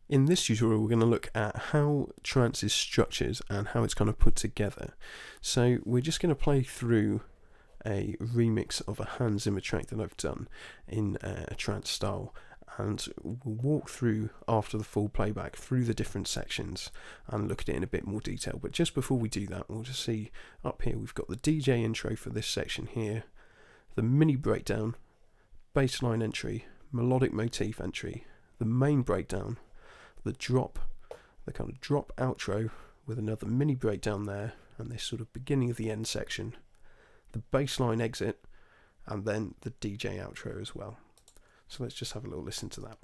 In this tutorial, we're going to look at how trance is structured and how it's kind of put together. So we're just going to play through a remix of a Hans Zimmer track that I've done in a trance style, and we'll walk through after the full playback through the different sections and look at it in a bit more detail. But just before we do that, we'll just see up here we've got the DJ intro for this section here, the mini breakdown, bass line entry, melodic motif entry, the main breakdown, the drop, the kind of drop outro with another mini breakdown there, and this sort of beginning of the end section, the bassline exit, and then the DJ outro as well. So let's just have a little listen to that.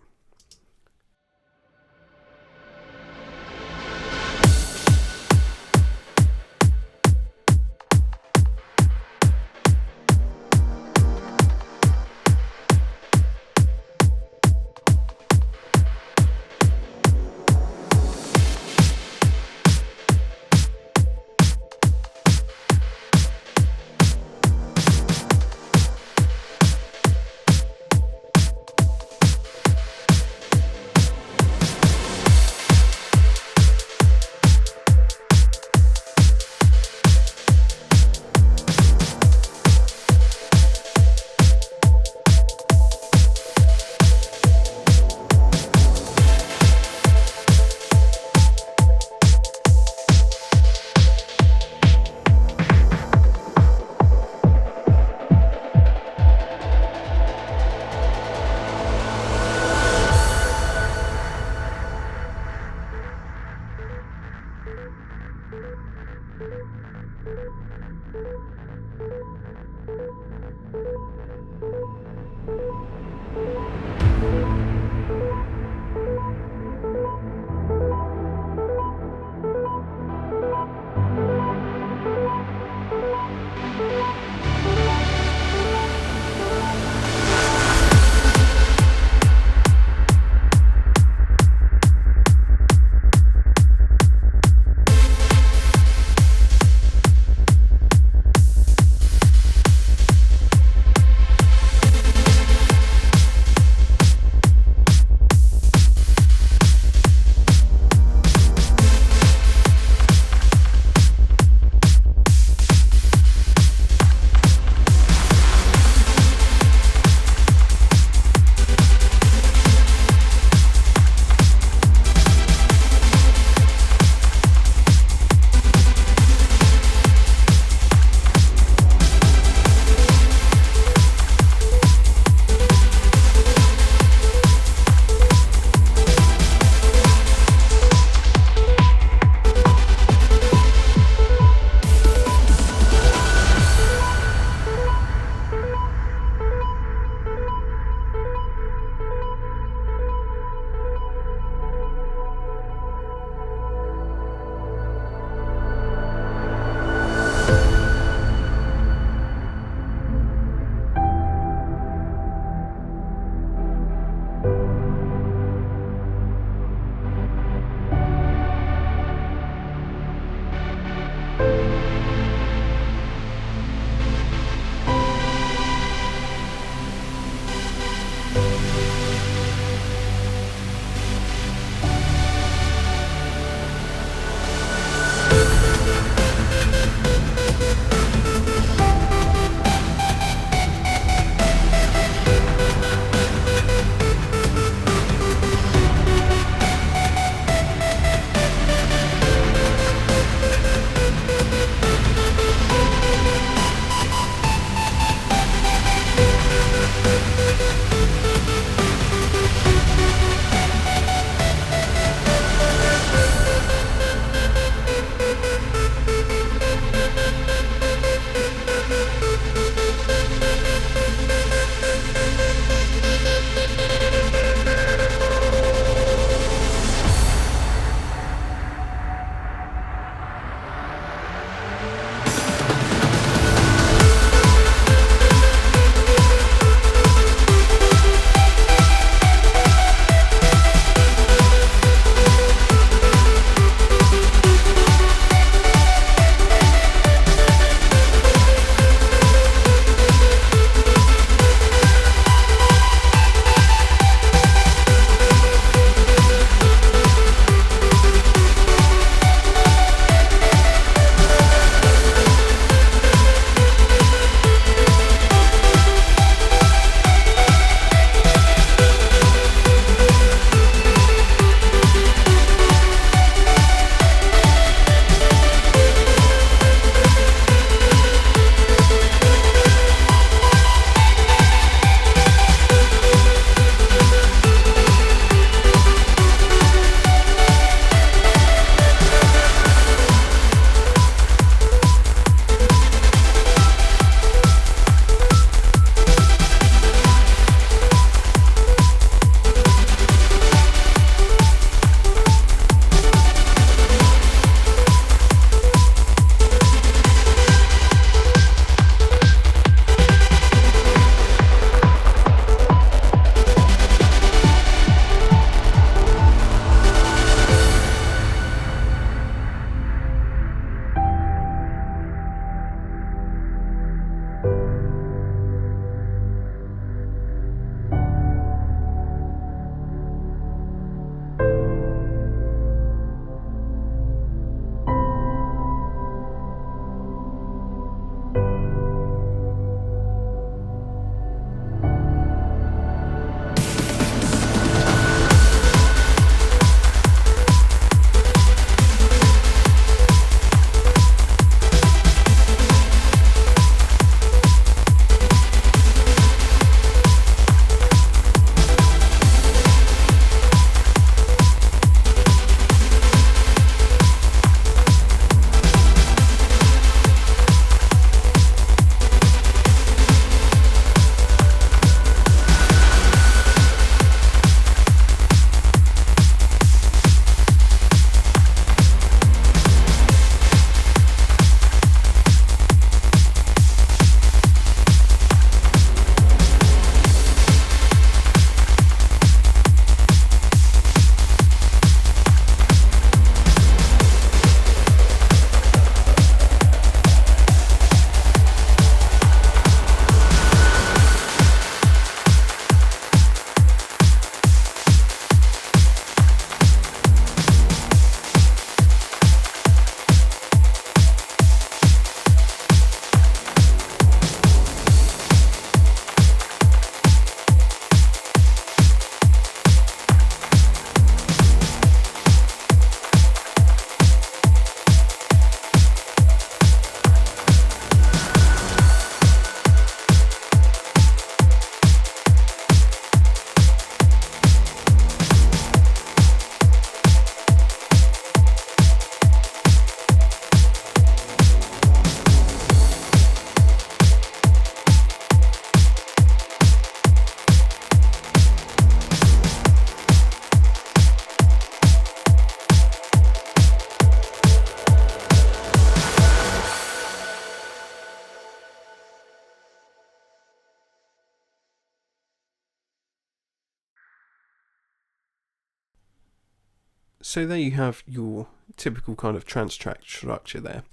So there you have your typical kind of trance track structure there.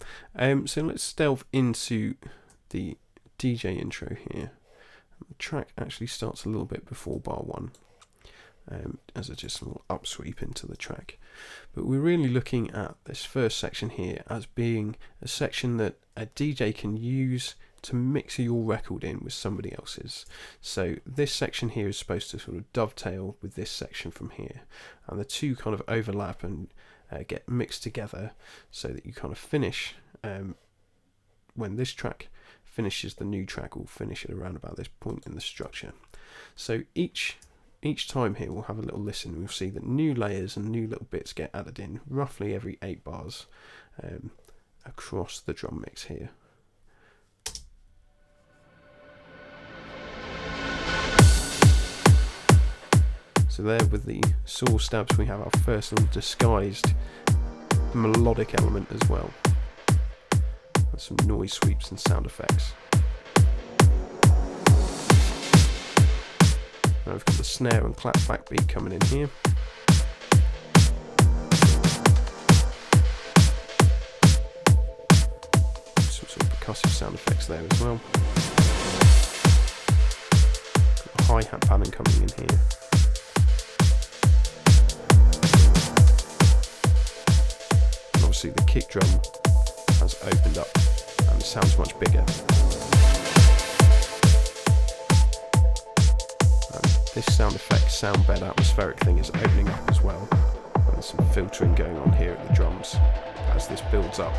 So let's delve into the DJ intro here. The track actually starts a little bit before bar 1, as just a little upsweep into the track. But we're really looking at this first section here as being a section that a DJ can use to mix your record in with somebody else's. So this section here is supposed to sort of dovetail with this section from here, and the two kind of overlap and get mixed together so that you kind of finish, when this track finishes, the new track will finish at around about this point in the structure. So each time here we'll have a little listen, and we'll see that new layers and new little bits get added in roughly every 8 bars across the drum mix here. So there with the saw stabs we have our first little disguised melodic element as well. With some noise sweeps and sound effects. Now we've got the snare and clap back beat coming in here. Some sort of percussive sound effects there as well. Got the hi-hat pattern coming in here. Obviously the kick drum has opened up and sounds much bigger. This sound effect, sound bed atmospheric thing is opening up as well. And there's some filtering going on here at the drums as this builds up.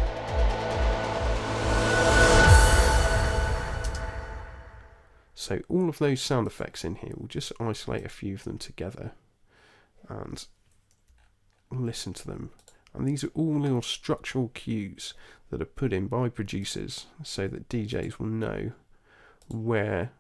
So all of those sound effects in here, we'll just isolate a few of them together and listen to them. And these are all little structural cues that are put in by producers so that DJs will know where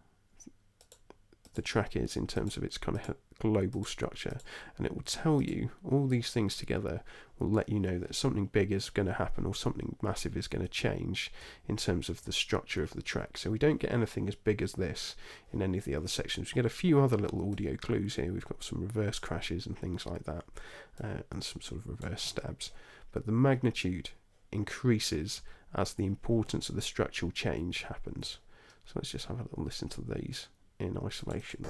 the track is in terms of its kind of global structure, and it will tell you all these things together will let you know that something big is going to happen or something massive is going to change in terms of the structure of the track. So we don't get anything as big as this in any of the other sections. We get a few other little audio clues here. We've got some reverse crashes and things like that, and some sort of reverse stabs, but the magnitude increases as the importance of the structural change happens. So let's just have a little listen to these in isolation.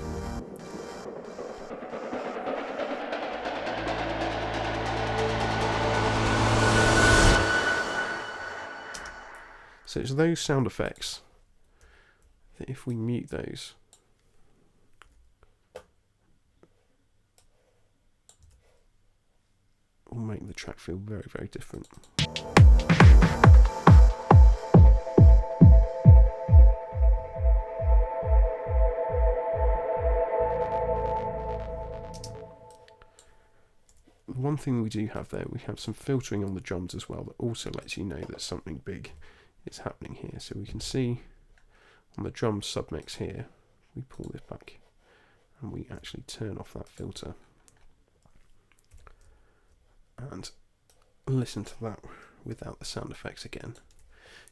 So it's those sound effects that if we mute those, will make the track feel very, very different. One thing we do have there, we have some filtering on the drums as well that also lets you know that something big is happening here. So we can see on the drum submix here, we pull this back and we actually turn off that filter and listen to that without the sound effects again.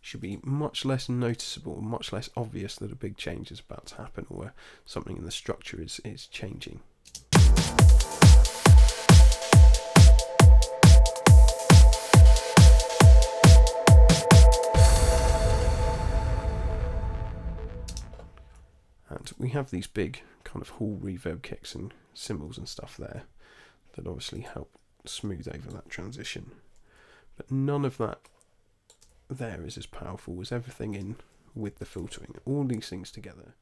Should be much less noticeable, much less obvious that a big change is about to happen or something in the structure is changing. And we have these big kind of hall reverb kicks and cymbals and stuff there that obviously help smooth over that transition. But none of that there is as powerful as everything in with the filtering. All these things together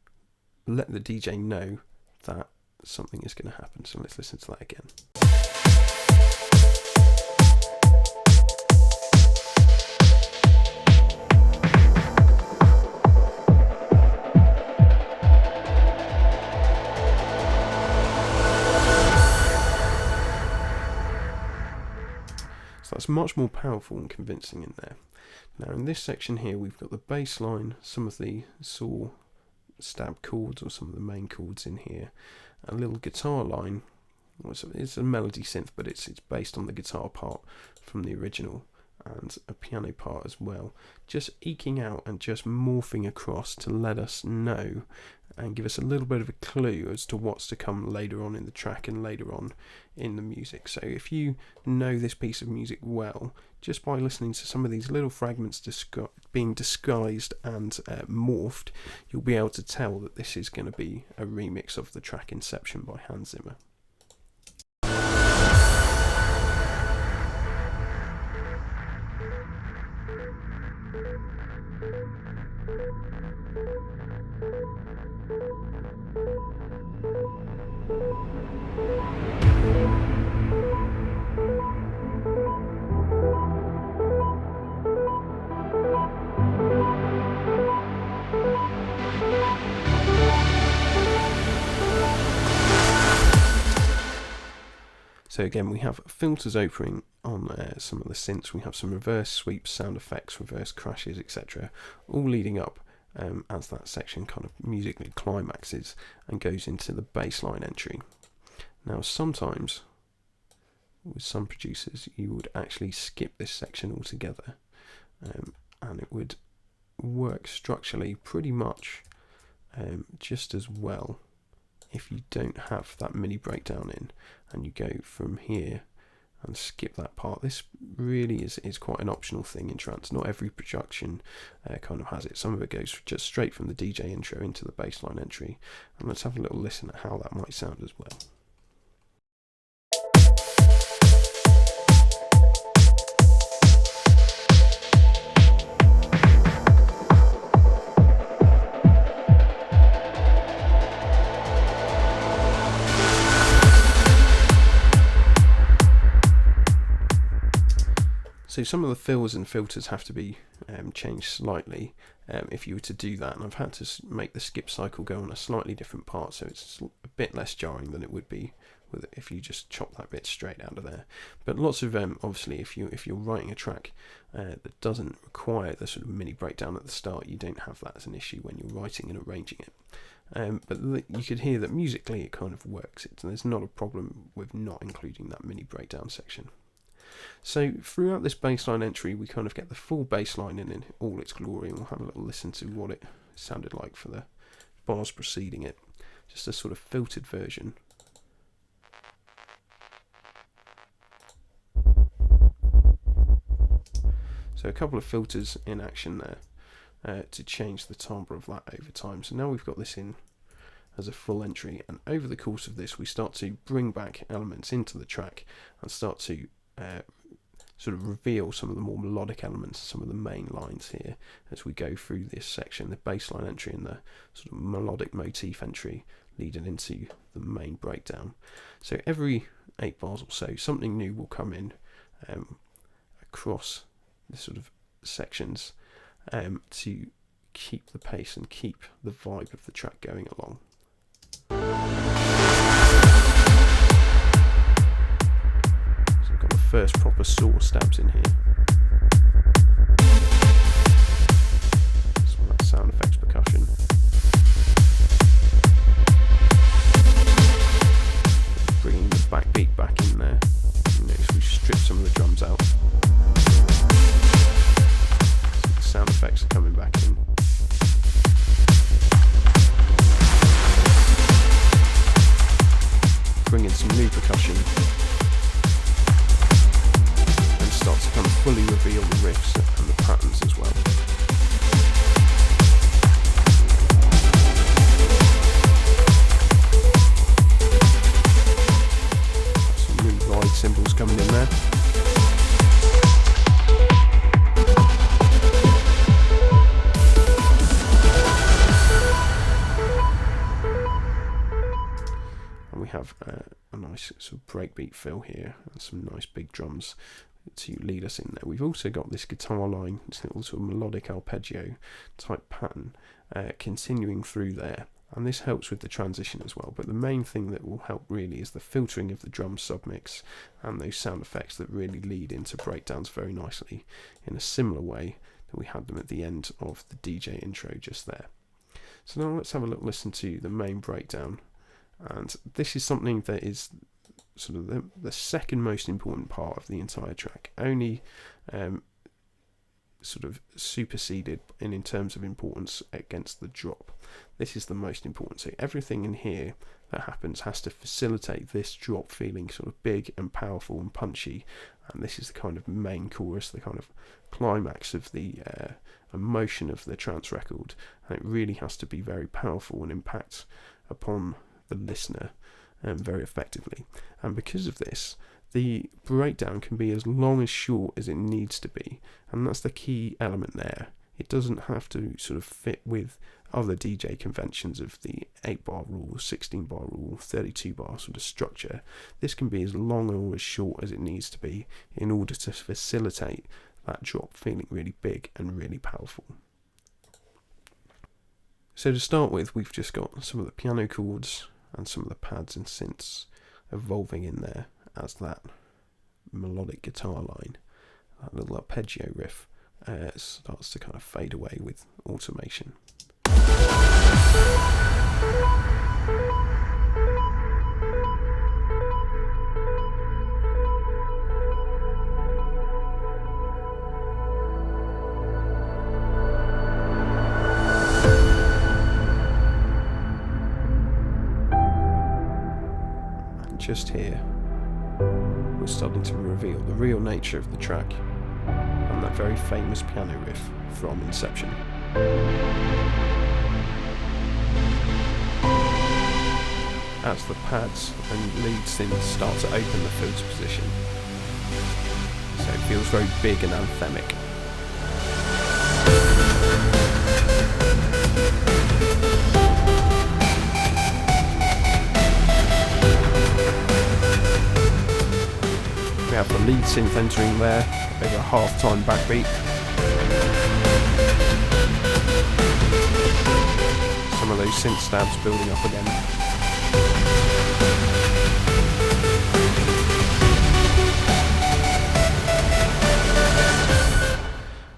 let the DJ know that something is going to happen. So let's listen to that again. So that's much more powerful and convincing in there. Now in this section here we've got the bass line, some of the saw stab chords or some of the main chords in here, a little guitar line. It's a melody synth, but it's based on the guitar part from the original, and a piano part as well, just eking out and just morphing across to let us know and give us a little bit of a clue as to what's to come later on in the track and later on in the music. So if you know this piece of music well, just by listening to some of these little fragments being disguised and morphed, you'll be able to tell that this is going to be a remix of the track Inception by Hans Zimmer. So again, we have filters opening on some of the synths. We have some reverse sweeps, sound effects, reverse crashes, etc. all leading up as that section kind of musically climaxes and goes into the bass line entry. Now sometimes, with some producers, you would actually skip this section altogether, and it would work structurally pretty much just as well if you don't have that mini breakdown in and you go from here and skip that part. This really is quite an optional thing in trance. Not every production kind of has it. Some of it goes just straight from the DJ intro into the bassline entry, and let's have a little listen at how that might sound as well. So some of the fills and filters have to be changed slightly if you were to do that, and I've had to make the skip cycle go on a slightly different part, so it's a bit less jarring than it would be with if you just chop that bit straight out of there. But lots of obviously if you're writing a track that doesn't require the sort of mini breakdown at the start, you don't have that as an issue when you're writing and arranging it. But you could hear that musically it kind of works. There's not a problem with not including that mini breakdown section. So throughout this bassline entry, we kind of get the full bassline in all its glory, and we'll have a little listen to what it sounded like for the bars preceding it. Just a sort of filtered version. So a couple of filters in action there to change the timbre of that over time. So now we've got this in as a full entry, and over the course of this we start to bring back elements into the track and start to sort of reveal some of the more melodic elements, some of the main lines here as we go through this section, the bassline entry and the sort of melodic motif entry leading into the main breakdown. So every 8 bars or so, something new will come in across the sort of sections to keep the pace and keep the vibe of the track going along. First proper saw stabs in here. Some of that sound effects percussion. Bringing the backbeat back in there. Notice we stripped some of the drums out. So the sound effects are coming back in. Bring in some new percussion. Start to kind of fully reveal the riffs and the patterns as well. Some new ride cymbals coming in there. And we have a nice sort of breakbeat fill here and some nice big drums to lead us in there. We've also got this guitar line, this little sort of melodic arpeggio type pattern continuing through there, and this helps with the transition as well. But the main thing that will help really is the filtering of the drum submix and those sound effects that really lead into breakdowns very nicely in a similar way that we had them at the end of the DJ intro just there. So now let's have a little listen to the main breakdown, and this is something that is sort of the second most important part of the entire track. Only sort of superseded in terms of importance against the drop. This is the most important. So everything in here that happens has to facilitate this drop feeling sort of big and powerful and punchy, and this is the kind of main chorus, the kind of climax of the emotion of the trance record, and it really has to be very powerful and impact upon the listener very effectively. And because of this, the breakdown can be as long as short as it needs to be, and that's the key element there. It doesn't have to sort of fit with other DJ conventions of the 8-bar rule, 16-bar rule, 32-bar sort of structure. This can be as long or as short as it needs to be in order to facilitate that drop feeling really big and really powerful. So to start with, we've just got some of the piano chords and some of the pads and synths evolving in there as that melodic guitar line, that little arpeggio riff starts to kind of fade away with automation. And just here, we're starting to reveal the real nature of the track and that very famous piano riff from Inception. As the pads and lead synths start to open the filter position, so it feels very big and anthemic. We have the lead synth entering there over a half-time backbeat. Some of those synth stabs building up again.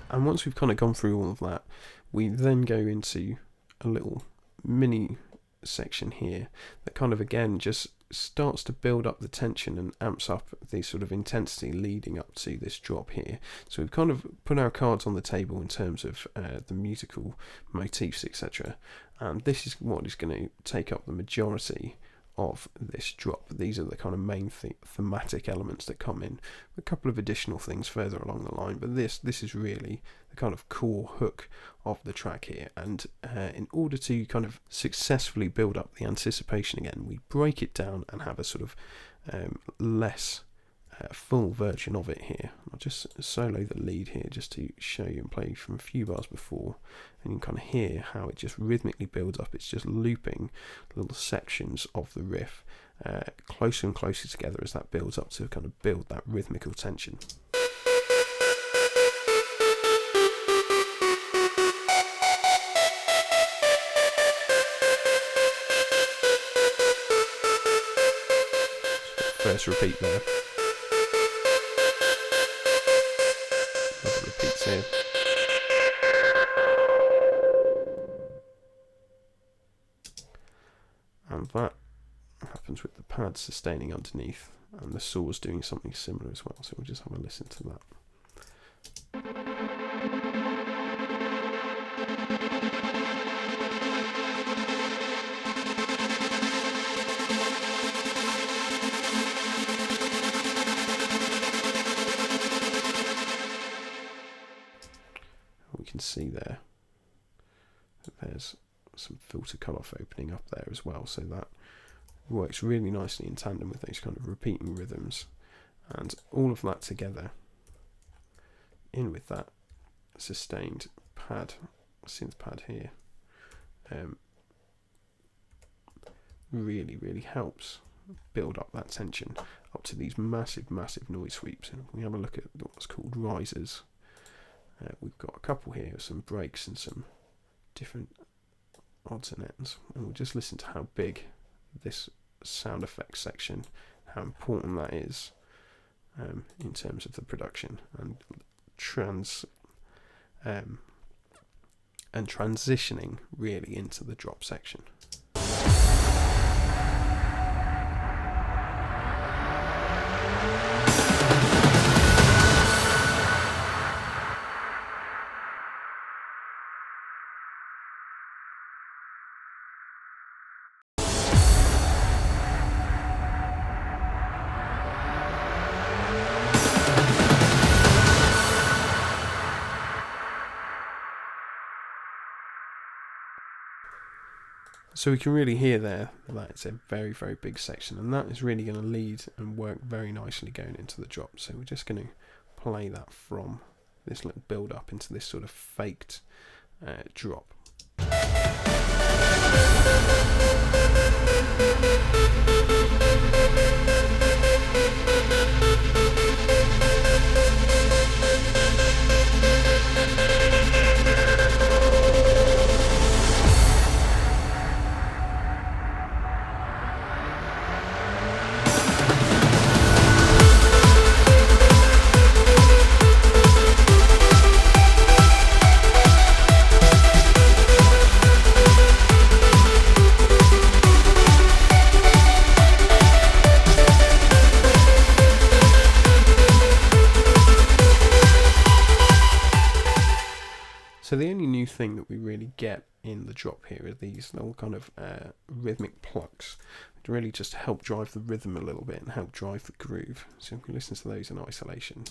And once we've kind of gone through all of that, we then go into a little mini section here that kind of again just starts to build up the tension and amps up the sort of intensity leading up to this drop here. So we've kind of put our cards on the table in terms of the musical motifs, etc. And this is what is going to take up the majority of this drop. These are the kind of main thematic elements that come in. A couple of additional things further along the line, but this is really the kind of core hook of the track here. And in order to kind of successfully build up the anticipation again, we break it down and have a sort of less full version of it here. I'll just solo the lead here just to show you and play from a few bars before, and you can kind of hear how it just rhythmically builds up. It's just looping little sections of the riff closer and closer together as that builds up to kind of build that rhythmical tension. First repeat there. Repeats here. And that happens with the pad sustaining underneath and the saws doing something similar as well. So we'll just have a listen to that. We can see there that there's some filter cutoff opening up there as well, so that works really nicely in tandem with those kind of repeating rhythms, and all of that together in with that sustained pad, synth pad here, really helps build up that tension up to these massive noise sweeps. And we have a look at what's called risers. We've got a couple here, some breaks and some different odds and ends, and we'll just listen to how big this sound effects section, how important that is in terms of the production and transitioning really into the drop section. So we can really hear there that it's a very, very big section, and that is really going to lead and work very nicely going into the drop. So we're just going to play that from this little build up into this sort of faked drop. So the only new thing that we really get in the drop here are these little kind of rhythmic plucks to really just help drive the rhythm a little bit and help drive the groove. So we can listen to those in isolation.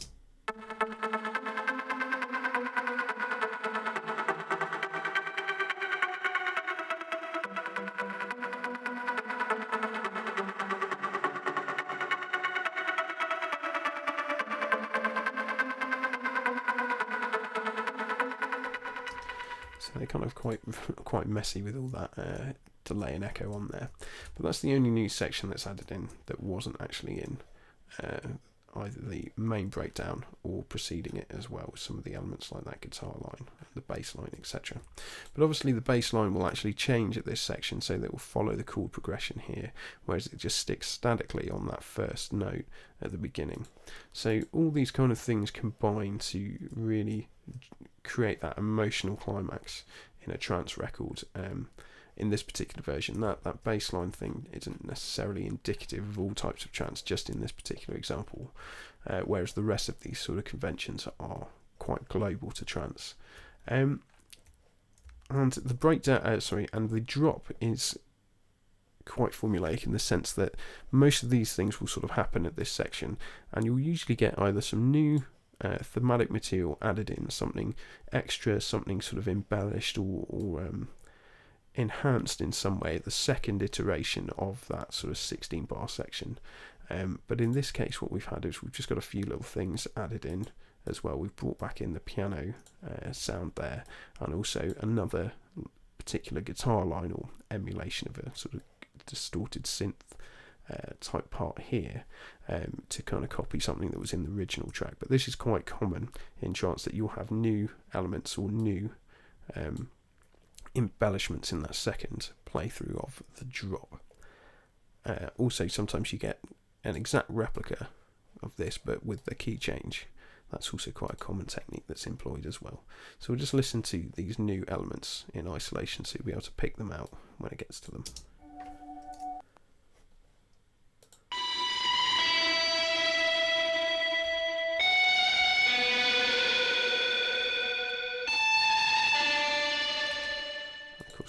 So they're kind of quite messy with all that delay and echo on there. But that's the only new section that's added in that wasn't actually in either the main breakdown or preceding it as well, with some of the elements like that guitar line, the bass line, etc. But obviously the bass line will actually change at this section, so that it will follow the chord progression here, whereas it just sticks statically on that first note at the beginning. So all these kind of things combine to really create that emotional climax in a trance record. In this particular version, that bass line thing isn't necessarily indicative of all types of trance, just in this particular example, whereas the rest of these sort of conventions are quite global to trance. And the breakdown, and the drop is quite formulaic in the sense that most of these things will sort of happen at this section, and you'll usually get either some new thematic material added in, something extra, something sort of embellished or enhanced in some way, the second iteration of that sort of 16 bar section. But in this case what we've had is we've just got a few little things added in as well. We've brought back in the piano sound there, and also another particular guitar line or emulation of a sort of distorted synth type part here, to kind of copy something that was in the original track. But this is quite common in trance, that you'll have new elements or new embellishments in that second playthrough of the drop. Also sometimes you get an exact replica of this but with the key change. That's also quite a common technique that's employed as well. So we'll just listen to these new elements in isolation so you'll be able to pick them out when it gets to them.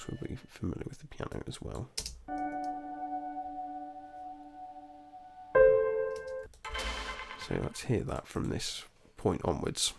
We'll be familiar with the piano as well. So let's hear that from this point onwards.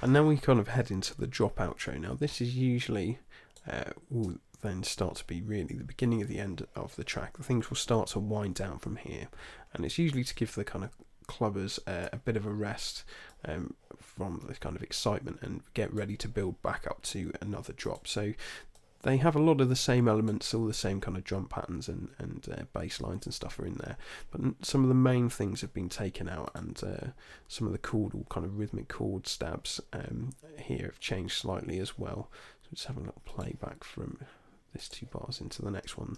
And now we kind of head into the drop outro. Now this is usually will then start to be really the beginning of the end of the track. The things will start to wind down from here, and it's usually to give the kind of clubbers a bit of a rest from the kind of excitement and get ready to build back up to another drop. So they have a lot of the same elements, all the same kind of drum patterns and bass lines and stuff are in there, but some of the main things have been taken out, and some of the chord or kind of rhythmic chord stabs here have changed slightly as well. So let's have a little playback from this 2 bars into the next one.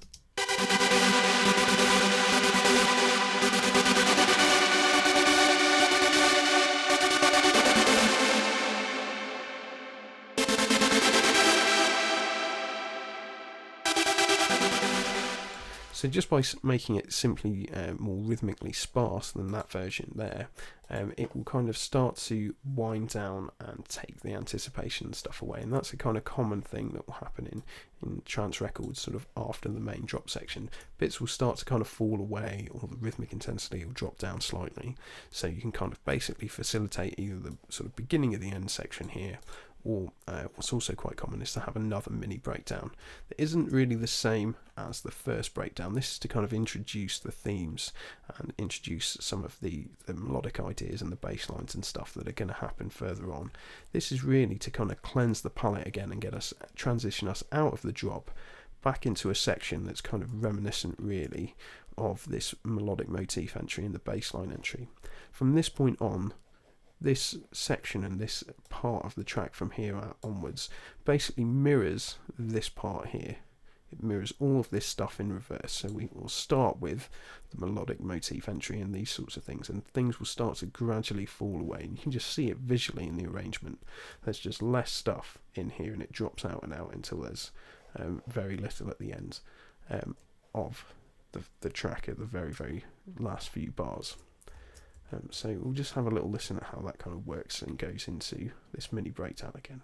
So just by making it simply more rhythmically sparse than that version there, it will kind of start to wind down and take the anticipation stuff away. And that's a kind of common thing that will happen in trance records sort of after the main drop section. Bits will start to kind of fall away, or the rhythmic intensity will drop down slightly. So you can kind of basically facilitate either the sort of beginning of the end section here, or what's also quite common is to have another mini breakdown that isn't really the same as the first breakdown. This is to kind of introduce the themes and introduce some of the melodic ideas and the bass lines and stuff that are going to happen further on. This is really to kind of cleanse the palette again and transition us out of the drop back into a section that's kind of reminiscent really of this melodic motif entry and the bass line entry. From this point on, this section and this part of the track from here onwards basically mirrors this part here. It mirrors all of this stuff in reverse. So we will start with the melodic motif entry and these sorts of things, and things will start to gradually fall away. And you can just see it visually in the arrangement. There's just less stuff in here, and it drops out and out until there's very little at the end of the track at the very, very last few bars. So we'll just have a little listen at how that kind of works and goes into this mini breakdown again.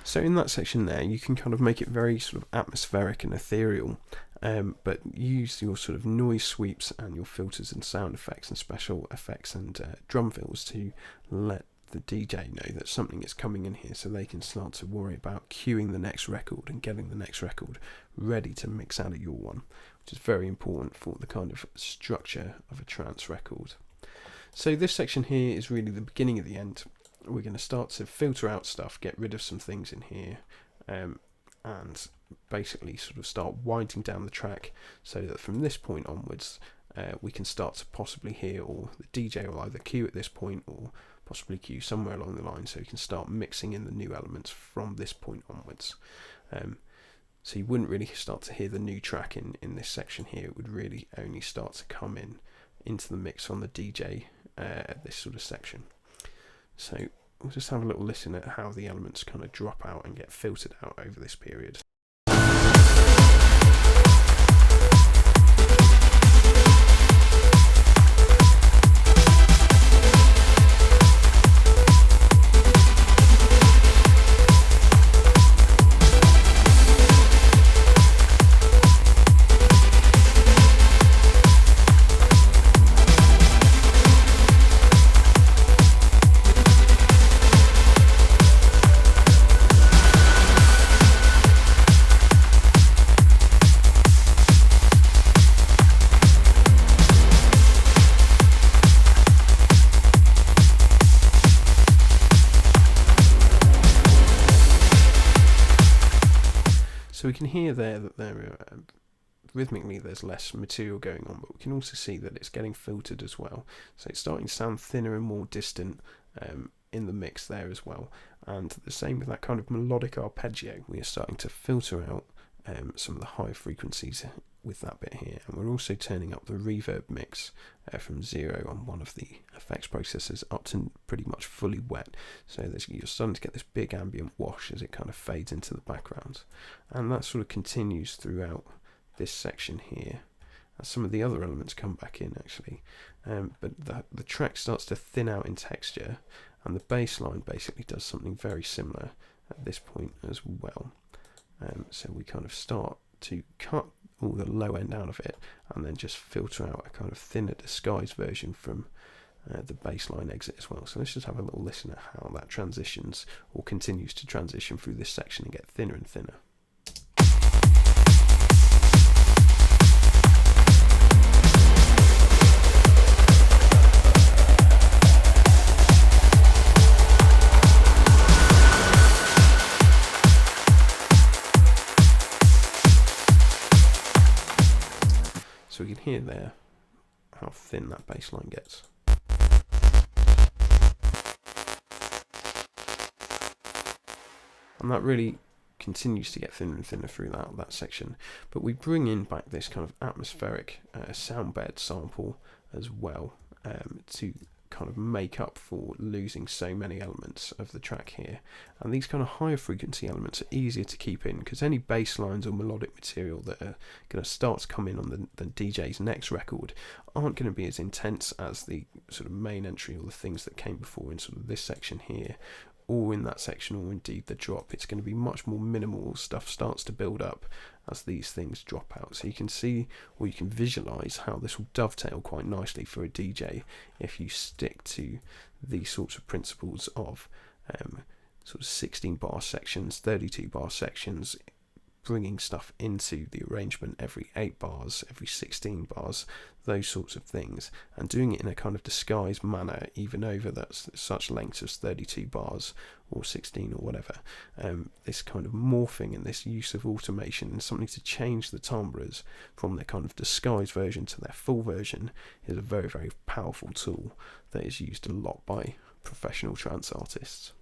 So in that section there, you can kind of make it very sort of atmospheric and ethereal, but use your sort of noise sweeps and your filters and sound effects and special effects and drum fills to let the DJ know that something is coming in here, so they can start to worry about queuing the next record and getting the next record ready to mix out of your one, which is very important for the kind of structure of a trance record. So this section here is really the beginning of the end. We're going to start to filter out stuff, get rid of some things in here, and basically sort of start winding down the track so that from this point onwards we can start to possibly hear, or the DJ will either cue at this point or possibly cue somewhere along the line, so you can start mixing in the new elements from this point onwards. So you wouldn't really start to hear the new track in this section here. It would really only start to come into the mix on the DJ at this sort of section. So we'll just have a little listen at how the elements kind of drop out and get filtered out over this period. So we can hear there that rhythmically there's less material going on, but we can also see that it's getting filtered as well. So it's starting to sound thinner and more distant in the mix there as well. And the same with that kind of melodic arpeggio. We are starting to filter out some of the high frequencies with that bit here, and we're also turning up the reverb mix from 0 on one of the effects processors up to pretty much fully wet, so you're starting to get this big ambient wash as it kind of fades into the background, and that sort of continues throughout this section here as some of the other elements come back in actually, but the track starts to thin out in texture, and the bass line basically does something very similar at this point as well. So we kind of start to cut all the low end out of it, and then just filter out a kind of thinner disguised version from the bassline exit as well. So let's just have a little listen at how that transitions or continues to transition through this section and get thinner and thinner. So we can hear there how thin that bass line gets. And that really continues to get thinner and thinner through that section. But we bring in back this kind of atmospheric sound bed sample as well, to kind of make up for losing so many elements of the track here. And these kind of higher frequency elements are easier to keep in, because any bass lines or melodic material that are going to start to come in on the DJ's next record aren't going to be as intense as the sort of main entry or the things that came before in sort of this section here, or in that section, or indeed the drop. It's going to be much more minimal. Stuff starts to build up as these things drop out. So you can see, or you can visualize how this will dovetail quite nicely for a DJ if you stick to these sorts of principles of sort of 16 bar sections, 32 bar sections, bringing stuff into the arrangement every 8 bars, every 16 bars, those sorts of things, and doing it in a kind of disguised manner, even over that's such lengths as 32 bars or 16 or whatever. This kind of morphing and this use of automation and something to change the timbres from their kind of disguised version to their full version is a very, very powerful tool that is used a lot by professional trance artists.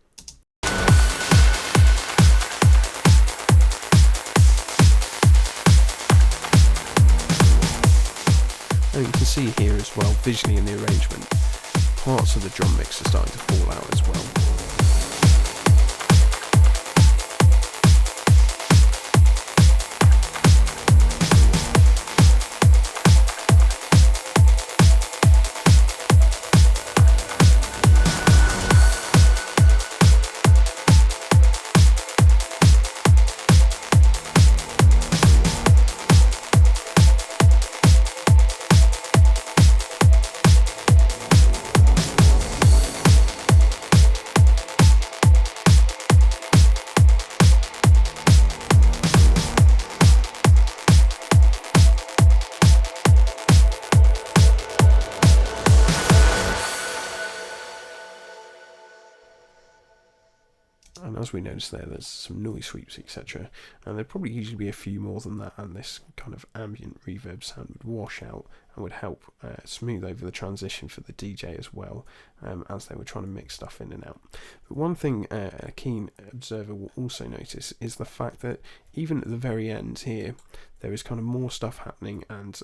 And you can see here as well, visually in the arrangement, parts of the drum mix are starting to fall out as well. And as we noticed there's some noise sweeps, etc. And there'd probably usually be a few more than that, and this kind of ambient reverb sound would wash out and would help smooth over the transition for the DJ as well, as they were trying to mix stuff in and out. But one thing a keen observer will also notice is the fact that even at the very end here, there is kind of more stuff happening, and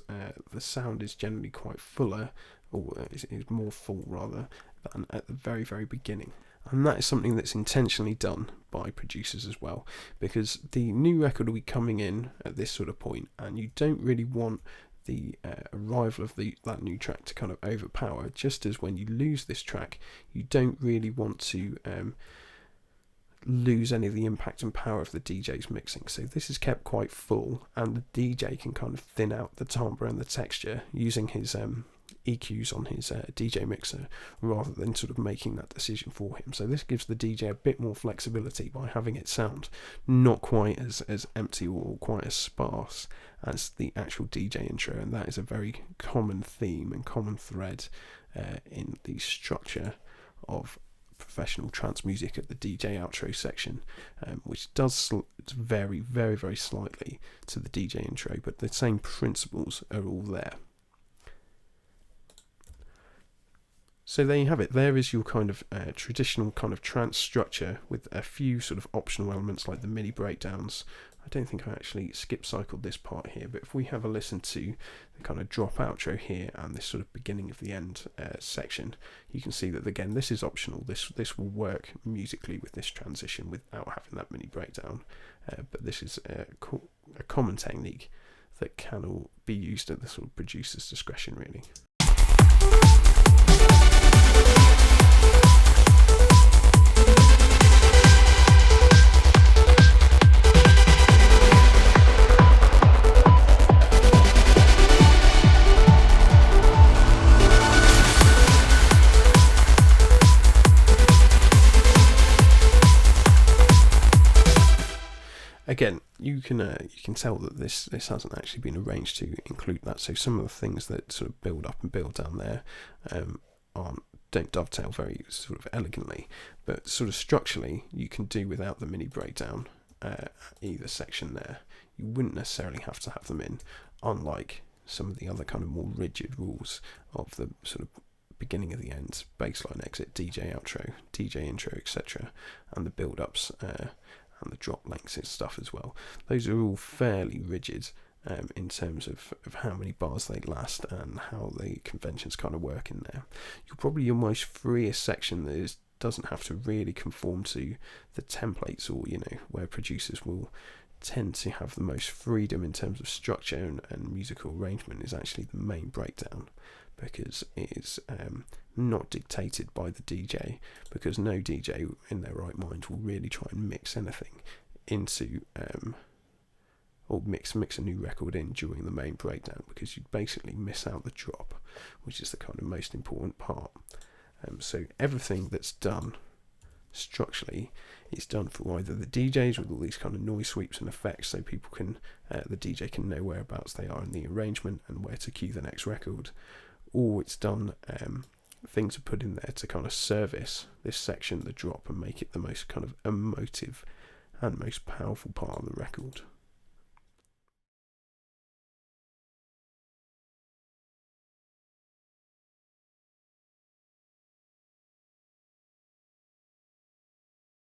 the sound is generally quite fuller, or is more full rather, than at the very, very beginning. And that is something that's intentionally done by producers as well, because the new record will be coming in at this sort of point, and you don't really want the arrival of that new track to kind of overpower, just as when you lose this track, you don't really want to lose any of the impact and power of the DJ's mixing. So this is kept quite full, and the DJ can kind of thin out the timbre and the texture using his EQs on his DJ mixer, rather than sort of making that decision for him. So this gives the DJ a bit more flexibility by having it sound not quite as empty or quite as sparse as the actual DJ intro, and that is a very common theme and common thread in the structure of professional trance music at the DJ outro section, which does vary very, very slightly to the DJ intro, but the same principles are all there. So there you have it. There is your kind of traditional kind of trance structure with a few sort of optional elements like the MIDI breakdowns. I don't think I actually skip cycled this part here, but if we have a listen to the kind of drop outro here and this sort of beginning of the end section, you can see that again this is optional. This will work musically with this transition without having that MIDI breakdown, but this is a common technique that can all be used at the sort of producer's discretion, really. again, you can tell that this hasn't actually been arranged to include that. So some of the things that sort of build up and build down there don't dovetail very sort of elegantly, but sort of structurally you can do without the mini breakdown either section there. You wouldn't necessarily have to have them in, unlike some of the other kind of more rigid rules of the sort of beginning of the end, baseline, exit, DJ outro, DJ intro, etc., and the build-ups and the drop lengths and stuff as well. Those are all fairly rigid in terms of how many bars they last and how the conventions kind of work in there. You're probably your most freest section that doesn't have to really conform to the templates, or where producers will tend to have the most freedom in terms of structure and musical arrangement, is actually the main breakdown, because it is not dictated by the DJ, because no DJ in their right mind will really try and mix anything into or mix a new record in during the main breakdown, because you'd basically miss out the drop, which is the kind of most important part. So everything that's done structurally is done for either the DJs with all these kind of noise sweeps and effects, so people can the DJ can know whereabouts they are in the arrangement and where to cue the next record, or it's done things are put in there to kind of service this section, the drop, and make it the most kind of emotive and most powerful part of the record.